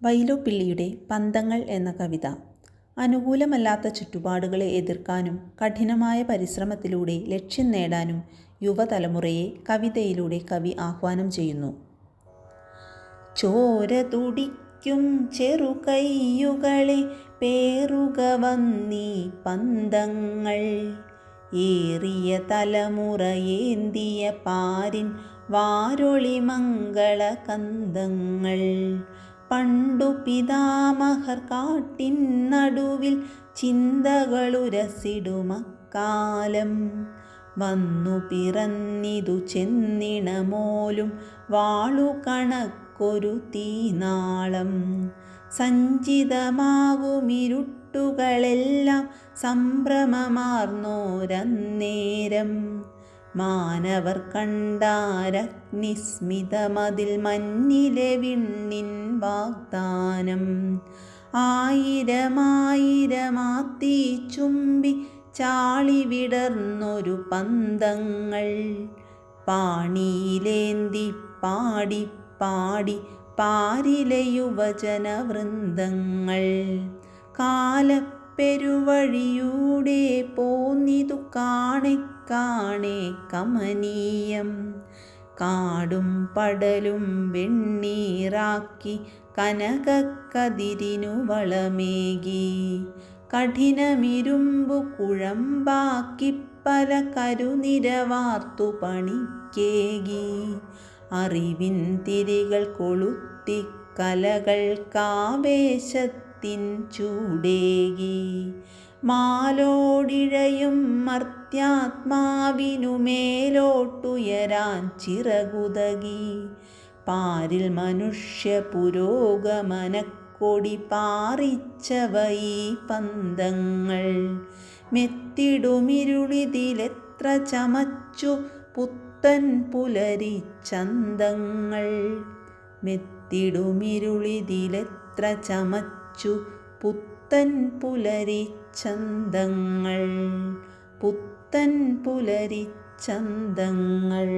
വൈലോപ്പിള്ളിയുടെ പന്തങ്ങൾ എന്ന കവിത അനുകൂലമല്ലാത്ത ചുറ്റുപാടുകളെ എതിർക്കാനും കഠിനമായ പരിശ്രമത്തിലൂടെ ലക്ഷ്യം നേടാനും യുവതലമുറയെ കവിതയിലൂടെ കവി ആഹ്വാനം ചെയ്യുന്നു. ചോര തുടിക്കും ചെറുകൈയുകളെ പേറുക വന്നീ പന്തങ്ങൾ, ഏറിയ തലമുറയേന്തിയ പാരിൻ വാരൊളി മംഗള കന്തങ്ങൾ. പണ്ടു പിതാമഹർ കാട്ടിൻ നടുവിൽ ചിന്തകളുരസിടുമക്കാലം, വന്നു പിറന്നിതു ചെന്നിണമോലും വാളുകണക്കൊരു തീനാളം. സഞ്ചിതമാകുമിരുട്ടുകളെല്ലാം സംഭ്രമമാർന്നോരന്നേരം, മാനവർ കണ്ടാരഗ്നിസ്മിതമതിൽ മഞ്ഞിലെ വിണ്ണിൻ വാഗ്ദാനം. ആയിരമായിരമാത്തി ചുംബി ചാളി വിടർന്നൊരു പന്തങ്ങൾ, പാണിയിലേന്തി പാടി പാടി പാരിലെ യുവജനവൃന്ദങ്ങൾ. കാലപ്പെരുവഴിയൂടെ പോന്നിതു കാണെ കാണെ കമനീയം, കാടും പടലും വെണ്ണീറാക്കി കനകക്കതിരിനു വളമേകി. കഠിനമിരുമ്പു കുഴമ്പാക്കി പല കരുനിരവാർത്തു പണിക്കേകി. അറിവിൻ തിരികൾ കൊളുത്തി കലകൾക്കാവേശത്തിൻ ചൂടേകി. മാലോടിഴയും മർത്യാത്മാവിനു മേലോട്ടുയരാൻ ചിറകുതകി. പാരിൽ മനുഷ്യ പുരോഗമനക്കൊടി പാറിച്ചവ ഈ പന്തങ്ങൾ. മെത്തിടുമിരുളിതിലെത്ര ചമച്ചു പുത്തൻ പുലരി ചന്തങ്ങൾ. മെത്തിടുമിരുളിതിലെത്ര ചമച്ചു പുത്തൻ പുലരി ചന്തങ്ങൾ. പുത്തൻ പുലരി ചന്തങ്ങൾ.